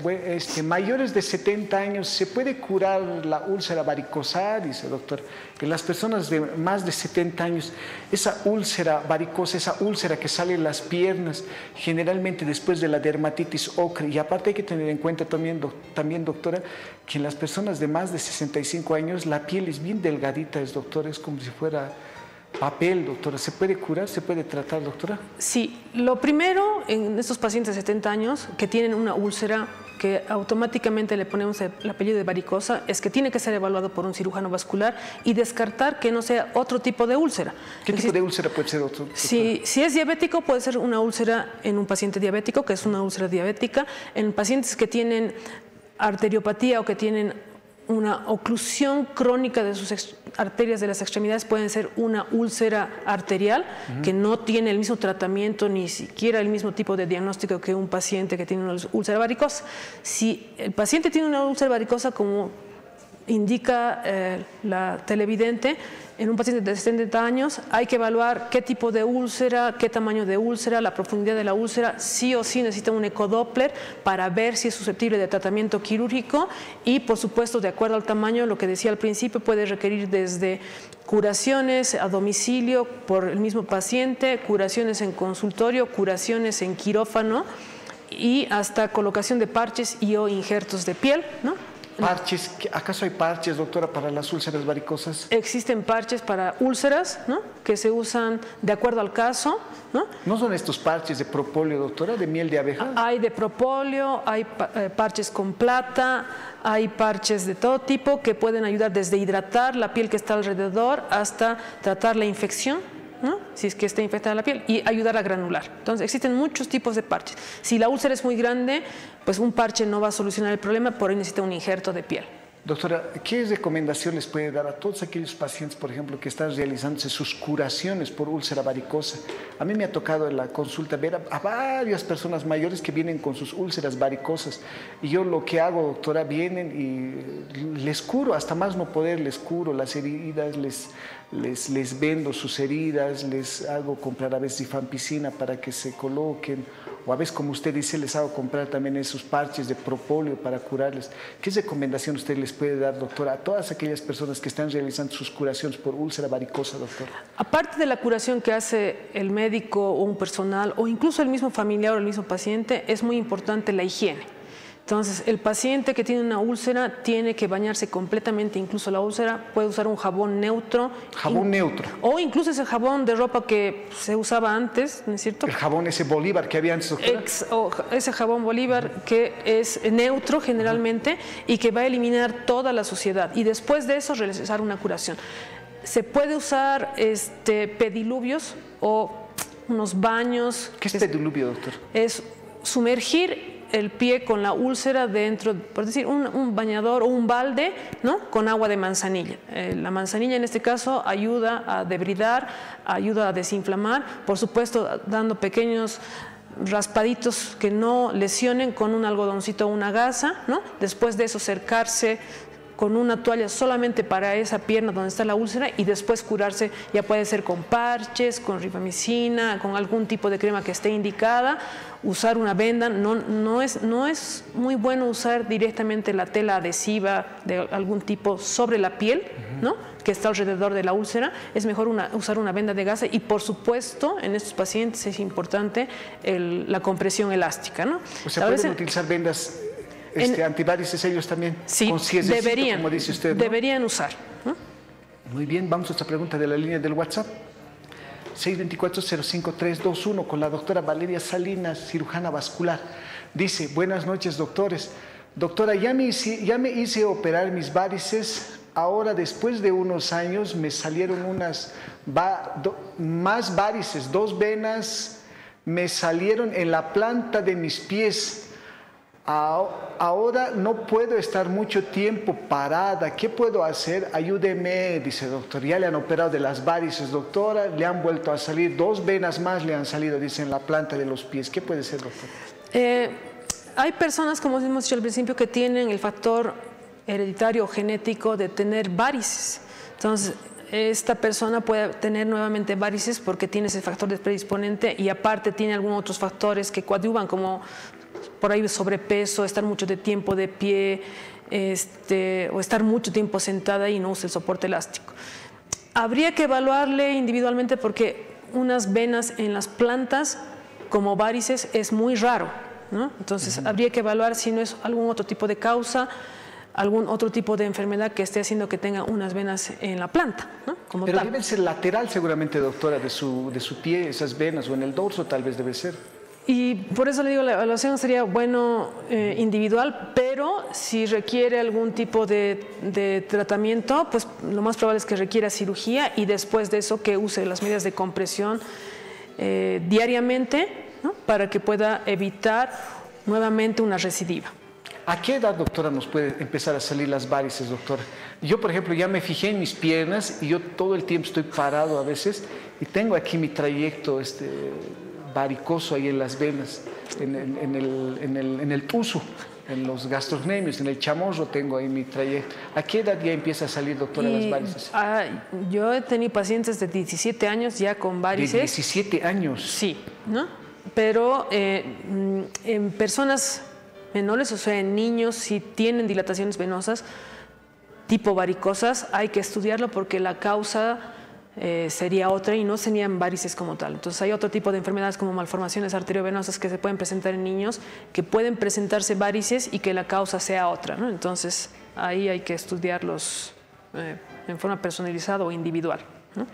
mayores de 70 años, ¿se puede curar la úlcera varicosa? Dice, doctor, que las personas de más de 70 años, esa úlcera varicosa, esa úlcera que sale en las piernas, generalmente después de la dermatitis ocre. Y aparte hay que tener en cuenta también, doctora, que en las personas de más de 65 años la piel es bien delgadita, doctora, es como si fuera papel, doctora. ¿Se puede curar? ¿Se puede tratar, doctora? Sí, lo primero en estos pacientes de 70 años que tienen una úlcera que automáticamente le ponemos el apellido de varicosa es que tiene que ser evaluado por un cirujano vascular y descartar que no sea otro tipo de úlcera. ¿Qué tipo de úlcera puede ser otro? Si es diabético, puede ser una úlcera en un paciente diabético, que es una úlcera diabética. En pacientes que tienen arteriopatía o que tienen una oclusión crónica de sus arterias de las extremidades, pueden ser una úlcera arterial que no tiene el mismo tratamiento ni siquiera el mismo tipo de diagnóstico que un paciente que tiene una úlcera varicosa. Si el paciente tiene una úlcera varicosa, como indica la televidente, en un paciente de 70 años hay que evaluar qué tipo de úlcera, qué tamaño de úlcera, la profundidad de la úlcera. Sí o sí necesita un ecodoppler para ver si es susceptible de tratamiento quirúrgico y, por supuesto, de acuerdo al tamaño, lo que decía al principio, puede requerir desde curaciones a domicilio por el mismo paciente, curaciones en consultorio, curaciones en quirófano y hasta colocación de parches y o injertos de piel, ¿no? ¿Parches? ¿Acaso hay parches, doctora, para las úlceras varicosas? Existen parches para úlceras, ¿no?, que se usan de acuerdo al caso, ¿no? ¿No son estos parches de propóleo, doctora, de miel de abeja? Hay de propóleo, hay parches con plata, hay parches de todo tipo que pueden ayudar desde hidratar la piel que está alrededor hasta tratar la infección ¿no? Si es que está infectada la piel, y ayudar a granular. Entonces existen muchos tipos de parches. Si la úlcera es muy grande, pues un parche no va a solucionar el problema, por ahí necesita un injerto de piel. Doctora, ¿qué recomendaciones puede dar a todos aquellos pacientes, por ejemplo, que están realizándose sus curaciones por úlcera varicosa? A mí me ha tocado en la consulta ver a varias personas mayores que vienen con sus úlceras varicosas, y yo lo que hago, doctora, vienen y les curo, hasta más no poder, les curo las heridas, les vendo sus heridas, les hago comprar a veces rifampicina para que se coloquen, o a veces, como usted dice, les hago comprar también esos parches de propóleo para curarles. ¿Qué recomendación usted les puede dar, doctora, a todas aquellas personas que están realizando sus curaciones por úlcera varicosa, doctora? Aparte de la curación que hace el médico o un personal, o incluso el mismo familiar o el mismo paciente, es muy importante la higiene. Entonces, el paciente que tiene una úlcera tiene que bañarse completamente, incluso la úlcera, puede usar un jabón neutro. Jabón neutro. O incluso ese jabón de ropa que se usaba antes, ¿no es cierto? El jabón ese Bolívar que había antes, doctora. Ese jabón Bolívar que es neutro generalmente y que va a eliminar toda la suciedad. Y después de eso realizar una curación. Se puede usar pediluvios o unos baños. ¿Qué es pediluvio, doctor? Es sumergir el pie con la úlcera dentro, por decir, un bañador o un balde, ¿no? Con agua de manzanilla. La manzanilla en este caso ayuda a debridar, ayuda a desinflamar, por supuesto dando pequeños raspaditos que no lesionen con un algodoncito o una gasa, ¿no? Después de eso cercarse con una toalla solamente para esa pierna donde está la úlcera y después curarse, ya puede ser con parches, con rifamicina, con algún tipo de crema que esté indicada, usar una venda. No es muy bueno usar directamente la tela adhesiva de algún tipo sobre la piel, ¿no? Que está alrededor de la úlcera. Es mejor usar una venda de gasa, y por supuesto en estos pacientes es importante la compresión elástica, ¿no? O sea, pueden utilizar vendas antivarices ellos también. Sí, deberían, como dice usted, ¿no? Deberían usar, ¿no? Muy bien, vamos a otra pregunta de la línea del WhatsApp. 624-05321 con la doctora Valeria Salinas, cirujana vascular. Dice: buenas noches, doctores. Doctora, ya me hice operar mis varices. Ahora, después de unos años, me salieron más varices, 2 venas me salieron en la planta de mis pies. Ahora no puedo estar mucho tiempo parada. ¿Qué puedo hacer? Ayúdeme, dice, doctor. Ya le han operado de las varices, doctora. Le han vuelto a salir 2 venas más, le han salido, dice, en la planta de los pies. ¿Qué puede ser, doctor? Hay personas, como hemos dicho al principio, que tienen el factor hereditario o genético de tener varices. Entonces, esta persona puede tener nuevamente varices porque tiene ese factor de predisponente, y aparte tiene algunos otros factores que coadyuvan, como por ahí sobrepeso, estar mucho de tiempo de pie, o estar mucho tiempo sentada y no usa el soporte elástico. Habría que evaluarle individualmente, porque unas venas en las plantas como varices es muy raro, ¿no? Entonces habría que evaluar si no es algún otro tipo de causa, algún otro tipo de enfermedad que esté haciendo que tenga unas venas en la planta, ¿no? Como pero tal. Debe ser lateral seguramente, doctora, de su pie, esas venas, o en el dorso tal vez debe ser. Y por eso le digo, la evaluación sería individual, pero si requiere algún tipo de tratamiento, pues lo más probable es que requiera cirugía, y después de eso que use las medidas de compresión diariamente, ¿no? Para que pueda evitar nuevamente una recidiva. ¿A qué edad, doctora, nos puede empezar a salir las varices, doctora? Yo, por ejemplo, ya me fijé en mis piernas y yo todo el tiempo estoy parado a veces, y tengo aquí mi trayecto varicoso ahí en las venas, en el tuso, en los gastrocnemios, en el chamorro tengo ahí mi trayecto. ¿A qué edad ya empieza a salir, doctora, las varices? Yo he tenido pacientes de 17 años ya con varices. ¿De 17 años? Sí, ¿no? Pero en personas menores, o sea, en niños, si tienen dilataciones venosas tipo varicosas, hay que estudiarlo, porque la causa sería otra y no serían varices como tal. Entonces hay otro tipo de enfermedades como malformaciones arteriovenosas que se pueden presentar en niños, que pueden presentarse varices y que la causa sea otra, ¿no? Entonces ahí hay que estudiarlos en forma personalizada o individual. ¿no?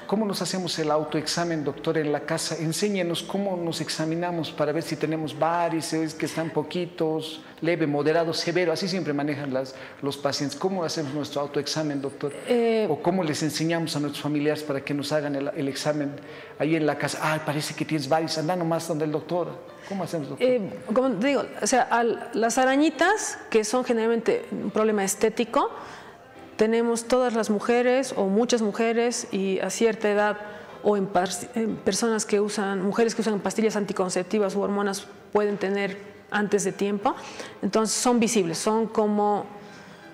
¿Cómo nos hacemos el autoexamen, doctor, en la casa? Enséñenos cómo nos examinamos para ver si tenemos varices, que están poquitos, leve, moderado, severo. Así siempre manejan los pacientes. ¿Cómo hacemos nuestro autoexamen, doctor? ¿O cómo les enseñamos a nuestros familiares para que nos hagan el examen ahí en la casa? Ah, parece que tienes varices, anda nomás donde el doctor. ¿Cómo hacemos, doctor? Como digo, o sea, las arañitas, que son generalmente un problema estético, tenemos todas las mujeres o muchas mujeres y a cierta edad o en personas que usan, mujeres que usan pastillas anticonceptivas u hormonas pueden tener antes de tiempo. Entonces son visibles, son como,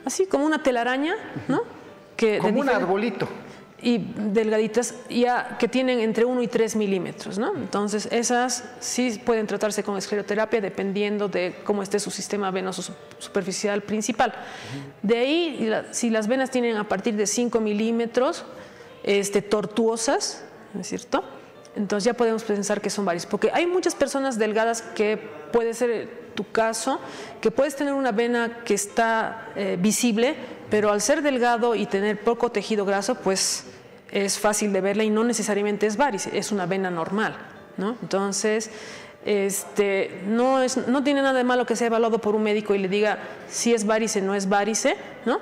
así como una telaraña, ¿no? Como un arbolito. Y delgaditas, ya que tienen entre 1 y 3 milímetros, ¿no? Entonces esas sí pueden tratarse con escleroterapia dependiendo de cómo esté su sistema venoso superficial principal. De ahí, si las venas tienen a partir de 5 milímetros tortuosas, ¿no es cierto? Entonces ya podemos pensar que son varices, porque hay muchas personas delgadas que puede ser tu caso, que puedes tener una vena que está visible, pero al ser delgado y tener poco tejido graso, pues es fácil de verla y no necesariamente es varice, es una vena normal, ¿no? Entonces, no tiene nada de malo que sea evaluado por un médico y le diga si es varice o no es varice, ¿no?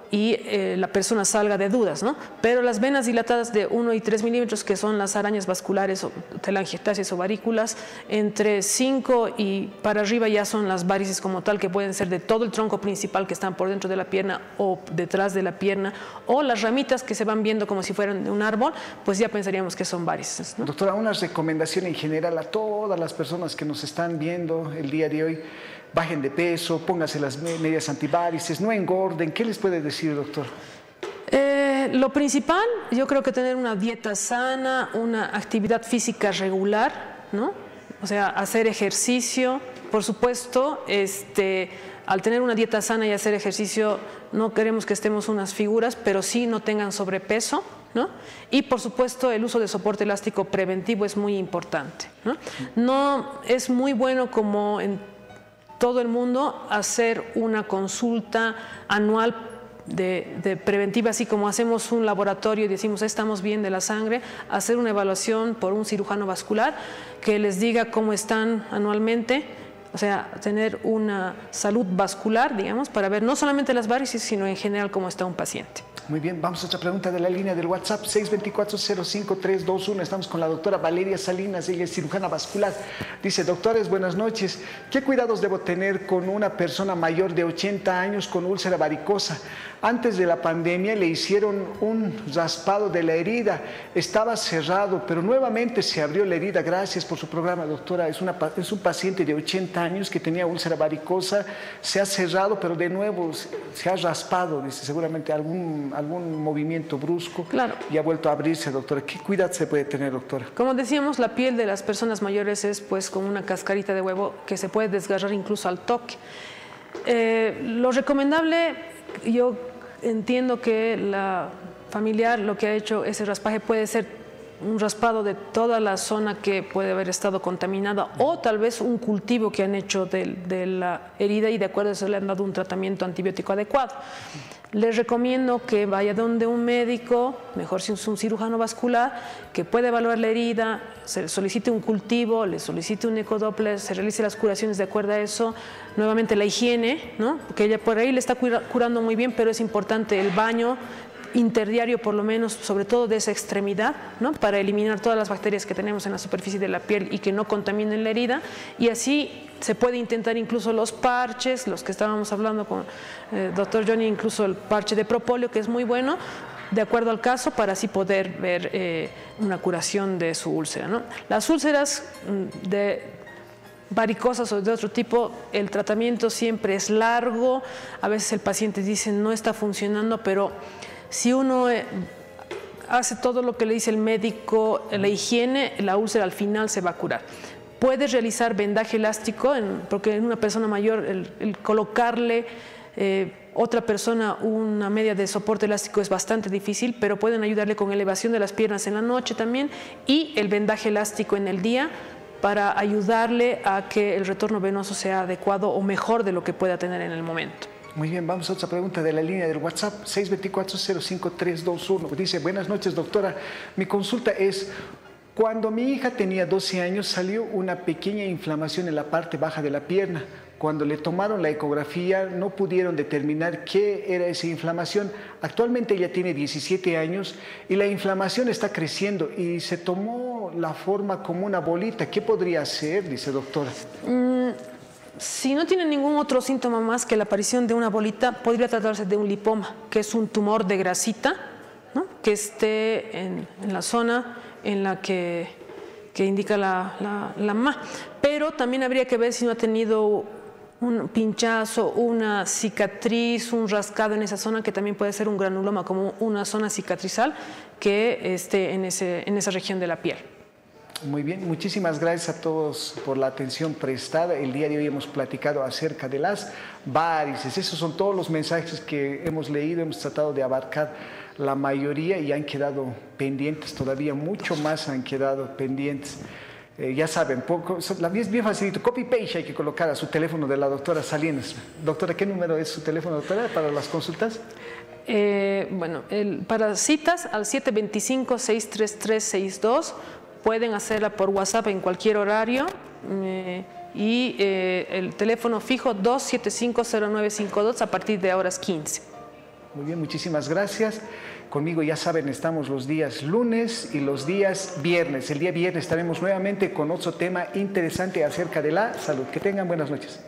Y la persona salga de dudas, ¿no? Pero las venas dilatadas de 1 y 3 milímetros, que son las arañas vasculares o telangiectasias o varículas, entre 5 y para arriba ya son las varices como tal, que pueden ser de todo el tronco principal que están por dentro de la pierna o detrás de la pierna, o las ramitas que se van viendo como si fueran de un árbol, pues ya pensaríamos que son varices, ¿no? Doctora, una recomendación en general a todas las personas que nos están viendo el día de hoy: bajen de peso, pónganse las medias antivarices, no engorden. ¿Qué les puede decir, doctor? Lo principal, yo creo que tener una dieta sana, una actividad física regular, ¿no? O sea, hacer ejercicio. Por supuesto, al tener una dieta sana y hacer ejercicio, no queremos que estemos unas figuras, pero sí no tengan sobrepeso, ¿no? Y por supuesto el uso de soporte elástico preventivo es muy importante, ¿no? No es muy bueno, como en todo el mundo, hacer una consulta anual de preventiva, así como hacemos un laboratorio y decimos estamos bien de la sangre, hacer una evaluación por un cirujano vascular que les diga cómo están anualmente, o sea, tener una salud vascular, digamos, para ver no solamente las varices, sino en general cómo está un paciente. Muy bien, vamos a otra pregunta de la línea del WhatsApp, 624-05321. Estamos con la doctora Valeria Salinas, ella es cirujana vascular. Dice: doctores, buenas noches. ¿Qué cuidados debo tener con una persona mayor de 80 años con úlcera varicosa? Antes de la pandemia le hicieron un raspado de la herida, estaba cerrado, pero nuevamente se abrió la herida. Gracias por su programa, doctora. Es un paciente de 80 años que tenía úlcera varicosa, se ha cerrado, pero de nuevo se ha raspado, dice, seguramente algún movimiento brusco, claro, y ha vuelto a abrirse, doctora. ¿Qué cuidado se puede tener, doctora? Como decíamos, la piel de las personas mayores es pues como una cascarita de huevo que se puede desgarrar incluso al toque. Lo recomendable, yo entiendo que la familiar lo que ha hecho ese raspaje puede ser un raspado de toda la zona que puede haber estado contaminada, o tal vez un cultivo que han hecho de la herida y de acuerdo a eso le han dado un tratamiento antibiótico adecuado. Les recomiendo que vaya donde un médico, mejor si es un cirujano vascular, que puede evaluar la herida, se solicite un cultivo, le solicite un ecodoppler, se realice las curaciones de acuerdo a eso. Nuevamente la higiene, ¿no? Porque ella por ahí le está curando muy bien, pero es importante el baño interdiario, por lo menos, sobre todo de esa extremidad, ¿no? Para eliminar todas las bacterias que tenemos en la superficie de la piel y que no contaminen la herida. Y así se puede intentar incluso los parches, los que estábamos hablando con el doctor Johnny, incluso el parche de propóleo, que es muy bueno, de acuerdo al caso, para así poder ver una curación de su úlcera, ¿no? Las úlceras de varicosas o de otro tipo, el tratamiento siempre es largo. A veces el paciente dice no está funcionando, pero si uno hace todo lo que le dice el médico, la higiene, la úlcera al final se va a curar. Puedes realizar vendaje elástico, porque en una persona mayor el colocarle otra persona una media de soporte elástico es bastante difícil, pero pueden ayudarle con elevación de las piernas en la noche también, y el vendaje elástico en el día para ayudarle a que el retorno venoso sea adecuado o mejor de lo que pueda tener en el momento. Muy bien, vamos a otra pregunta de la línea del WhatsApp, 624-05321. Dice, buenas noches, doctora. Mi consulta es, cuando mi hija tenía 12 años salió una pequeña inflamación en la parte baja de la pierna. Cuando le tomaron la ecografía no pudieron determinar qué era esa inflamación. Actualmente ella tiene 17 años y la inflamación está creciendo y se tomó la forma como una bolita. ¿Qué podría ser? Dice, doctora. Si no tiene ningún otro síntoma más que la aparición de una bolita, podría tratarse de un lipoma, que es un tumor de grasita, ¿no?, que esté en la zona en la que indica la mamá. Pero también habría que ver si no ha tenido un pinchazo, una cicatriz, un rascado en esa zona, que también puede ser un granuloma, como una zona cicatrizal que esté en esa región de la piel. Muy bien, muchísimas gracias a todos por la atención prestada. El día de hoy hemos platicado acerca de las varices. Esos son todos los mensajes que hemos leído, hemos tratado de abarcar la mayoría y han quedado pendientes, todavía mucho más han quedado pendientes. Ya saben, es bien facilito, copy-paste hay que colocar a su teléfono de la doctora Salinas. Doctora, ¿qué número es su teléfono, doctora, para las consultas? Bueno, para citas al 725-63362. Pueden hacerla por WhatsApp en cualquier horario y el teléfono fijo 275-0952 a partir de horas 15. Muy bien, muchísimas gracias. Conmigo, ya saben, estamos los días lunes y los días viernes. El día viernes estaremos nuevamente con otro tema interesante acerca de la salud. Que tengan buenas noches.